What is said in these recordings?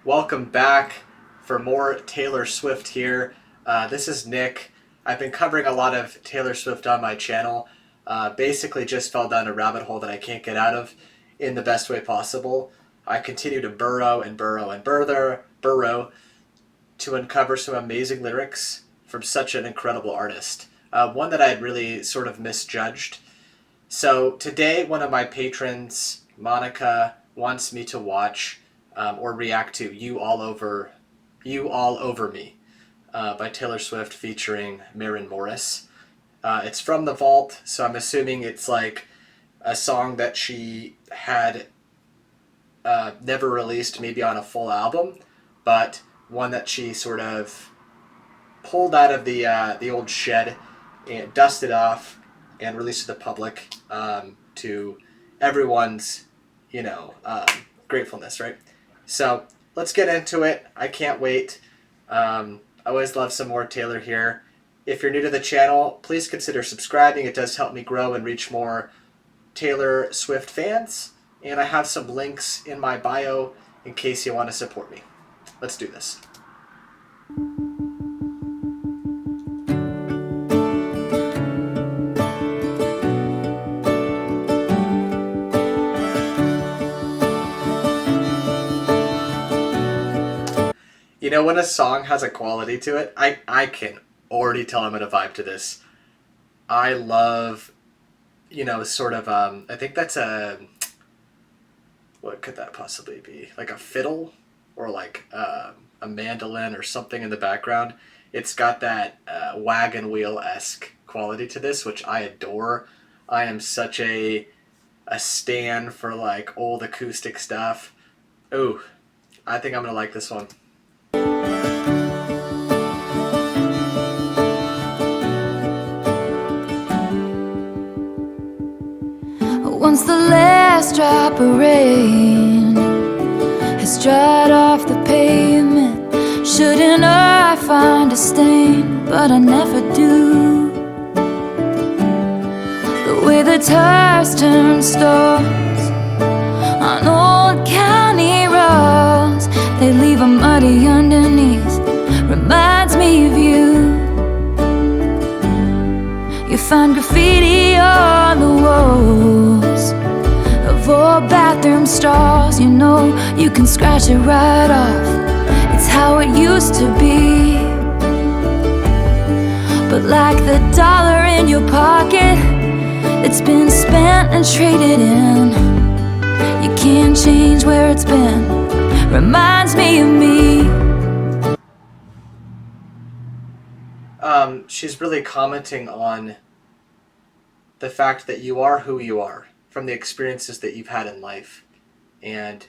Welcome back for more Taylor Swift here. This is Nick. I've been covering a lot of Taylor Swift on my channel. Basically just fell down a rabbit hole that I can't get out of in the best way possible. I continue to burrow to uncover some amazing lyrics from such an incredible artist. One that I had really sort of misjudged. So today one of my patrons, Monica, wants me to watch or react to You All Over Me by Taylor Swift featuring Maren Morris. It's from the vault, so I'm assuming it's like a song that she had never released maybe on a full album, but one that she sort of pulled out of the old shed and dusted off and released to the public to everyone's, gratefulness, right? So let's get into it. I can't wait. I always love some more Taylor here. If you're new to the channel, please consider subscribing. It does help me grow and reach more Taylor Swift fans. And I have some links in my bio in case you want to support me. Let's do this. You know, when a song has a quality to it, I can already tell I'm going to vibe to this. I love, I think that's what could that possibly be? Like a fiddle or like a mandolin or something in the background. It's got that wagon wheel-esque quality to this, which I adore. I am such a stan for like old acoustic stuff. Ooh, I think I'm going to like this one. Once the last drop of rain has dried off the pavement, shouldn't I find a stain? But I never do. The way the tires turn stones on old county roads, they leave a muddy underneath, reminds me of you. You find graffiti on the walls of old bathroom stalls. You know you can scratch it right off. It's how it used to be. But like the dollar in your pocket, it's been spent and traded in. You can't change where it's been. Reminds me of me. She's really commenting on the fact that you are who you are from the experiences that you've had in life. And,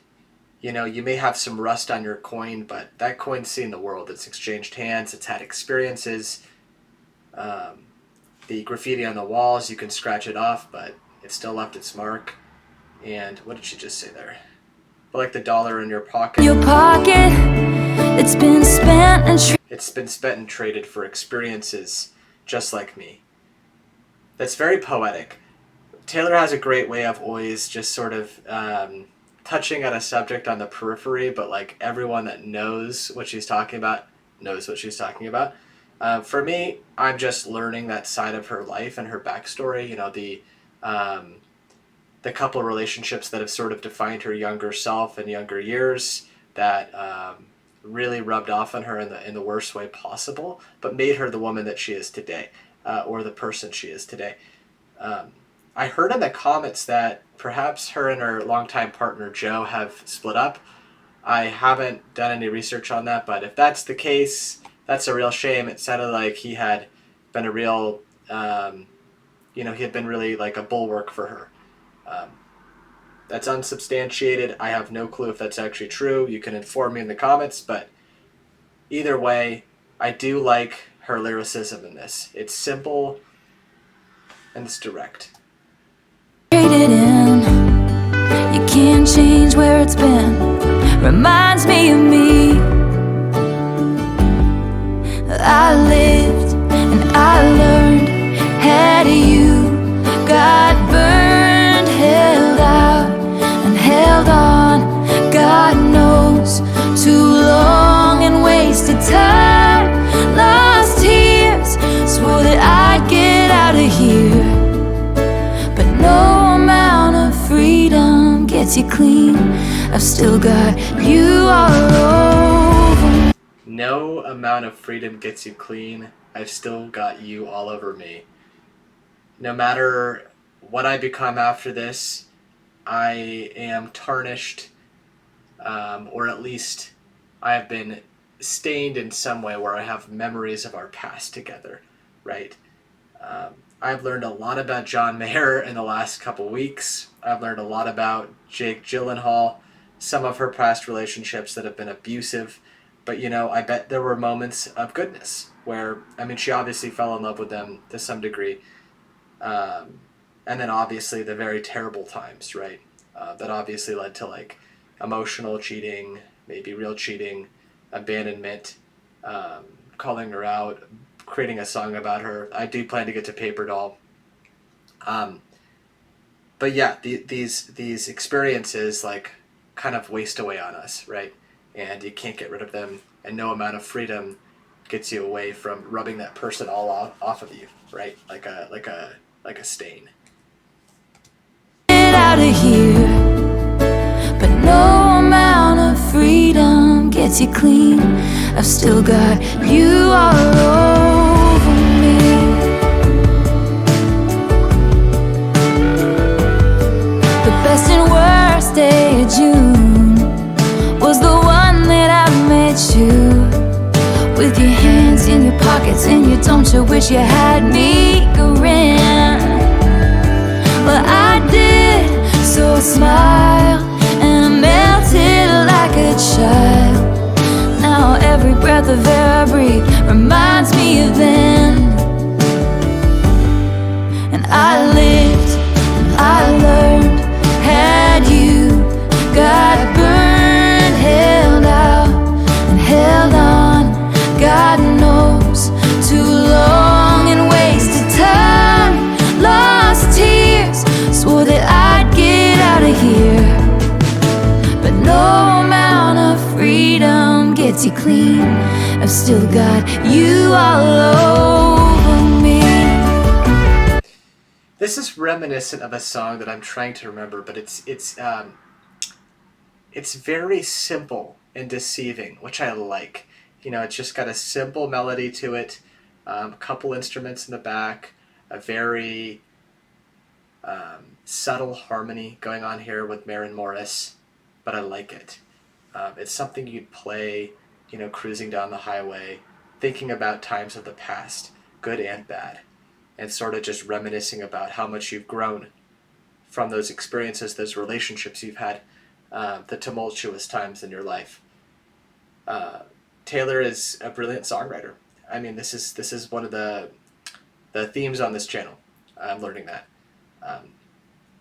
you may have some rust on your coin, but that coin's seen the world. It's exchanged hands. It's had experiences. The graffiti on the walls, you can scratch it off, but it still left its mark. And what did she just say there? But like the dollar in your pocket. Your pocket, it's been spent and traded for experiences just like me. That's very poetic. Taylor has a great way of always just sort of touching on a subject on the periphery, but like everyone that knows what she's talking about knows what she's talking about. For me, I'm just learning that side of her life and her backstory. The couple relationships that have sort of defined her younger self and younger years that really rubbed off on her in the worst way possible, but made her the woman that she is today, or the person she is today. I heard in the comments that perhaps her and her longtime partner Joe have split up. I haven't done any research on that, but if that's the case, that's a real shame. It sounded like he had been a real, he had been really like a bulwark for her. That's unsubstantiated. I have no clue if that's actually true. You can inform me in the comments, but either way, I do like her lyricism in this. It's simple and it's direct. traded in. You can't change where it's been. Reminds me of me. I lived and I learned how to you. Got burned, held out and held on. God knows to I've still got you all over. No amount of freedom gets you clean. I've still got you all over me. No matter what I become after this, I am tarnished, or at least I have been stained in some way where I have memories of our past together, right? I've learned a lot about John Mayer in the last couple weeks. I've learned a lot about Jake Gyllenhaal, some of her past relationships that have been abusive. But, I bet there were moments of goodness where, she obviously fell in love with them to some degree. And then obviously the very terrible times, right? That obviously led to like emotional cheating, maybe real cheating, abandonment, calling her out, creating a song about her. I do plan to get to Paper Doll. But yeah, these experiences like kind of waste away on us, right? And you can't get rid of them, and no amount of freedom gets you away from rubbing that person all off of you, right? Like a stain. Get out of here, but no amount of freedom gets you clean. I've still got you all over me. The best and worst day of June was the one that I met you. With your hands in your pockets and you don't you wish you had me grin. Well, I did, so I smiled and I melted like a child. Now every breath of air I breathe reminds me of then. And I lived and I learned, had you, got burned, held out and held on, God knows, too long and wasted time, lost tears, swore that I'd get out of here. But no amount of freedom gets you clean. I've still got you all over me. This is reminiscent of a song that I'm trying to remember, but it's very simple and deceiving, which I like. It's just got a simple melody to it, a couple instruments in the back, a very subtle harmony going on here with Maren Morris, but I like it. It's something you'd play, cruising down the highway, thinking about times of the past, good and bad, and sort of just reminiscing about how much you've grown from those experiences, those relationships you've had, the tumultuous times in your life. Taylor is a brilliant songwriter. This is one of the themes on this channel. I'm learning that.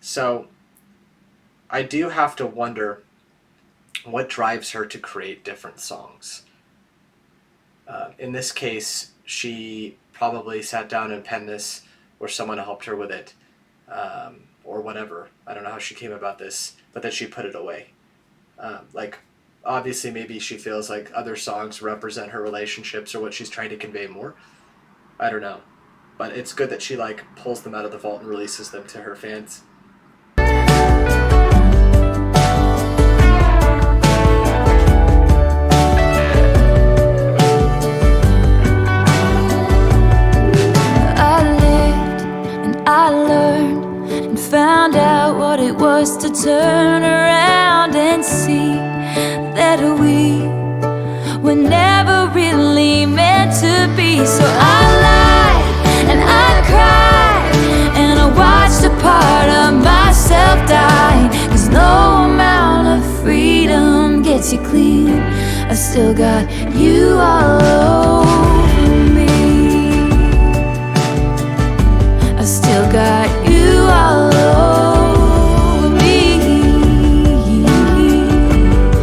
So I do have to wonder what drives her to create different songs. In this case, she probably sat down and penned this, or someone helped her with it, or whatever. I don't know how she came about this, but then she put it away. Obviously, maybe she feels like other songs represent her relationships or what she's trying to convey more. I don't know. But it's good that she pulls them out of the vault and releases them to her fans. I lived and I learned and found out what it was to turn around and see that we were never really meant to be. So I lied and I cried and I watched a part of myself die. 'Cause no amount of freedom gets you clean. I still got you all over me. I still got you all over me.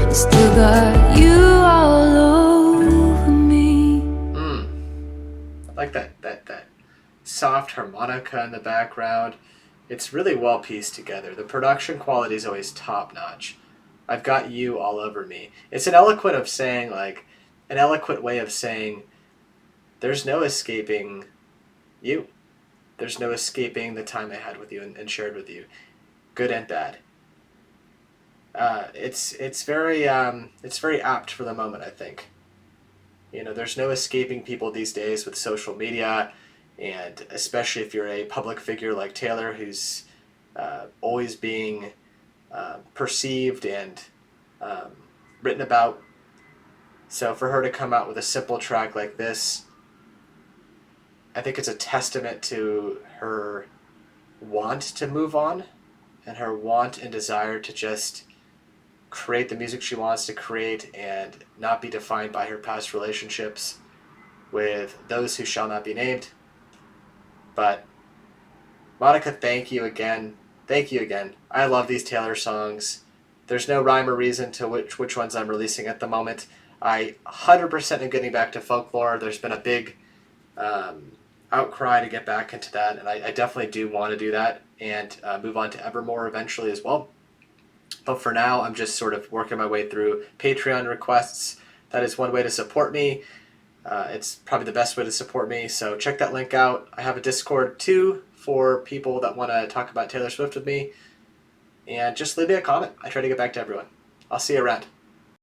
I still got you all over me. I like that soft harmonica in the background. It's really well pieced together. The production quality is always top notch. I've got you all over me. It's an eloquent way of saying there's no escaping you. There's no escaping the time I had with you and shared with you, good and bad. it's very apt for the moment, I think. You know, there's no escaping people these days with social media, and especially if you're a public figure like Taylor, who's always being perceived and um, written about. So for her to come out with a simple track like this, I think it's a testament to her want to move on and her want and desire to just create the music she wants to create and not be defined by her past relationships with those who shall not be named. But Monica, thank you again. Thank you again. I love these Taylor songs. There's no rhyme or reason to which ones I'm releasing at the moment. I 100% am getting back to folklore. There's been a big outcry to get back into that, and I definitely do want to do that and move on to Evermore eventually as well. But for now, I'm just sort of working my way through Patreon requests. That is one way to support me. It's probably the best way to support me, so check that link out. I have a Discord too for people that want to talk about Taylor Swift with me. And just leave me a comment. I try to get back to everyone. I'll see you around.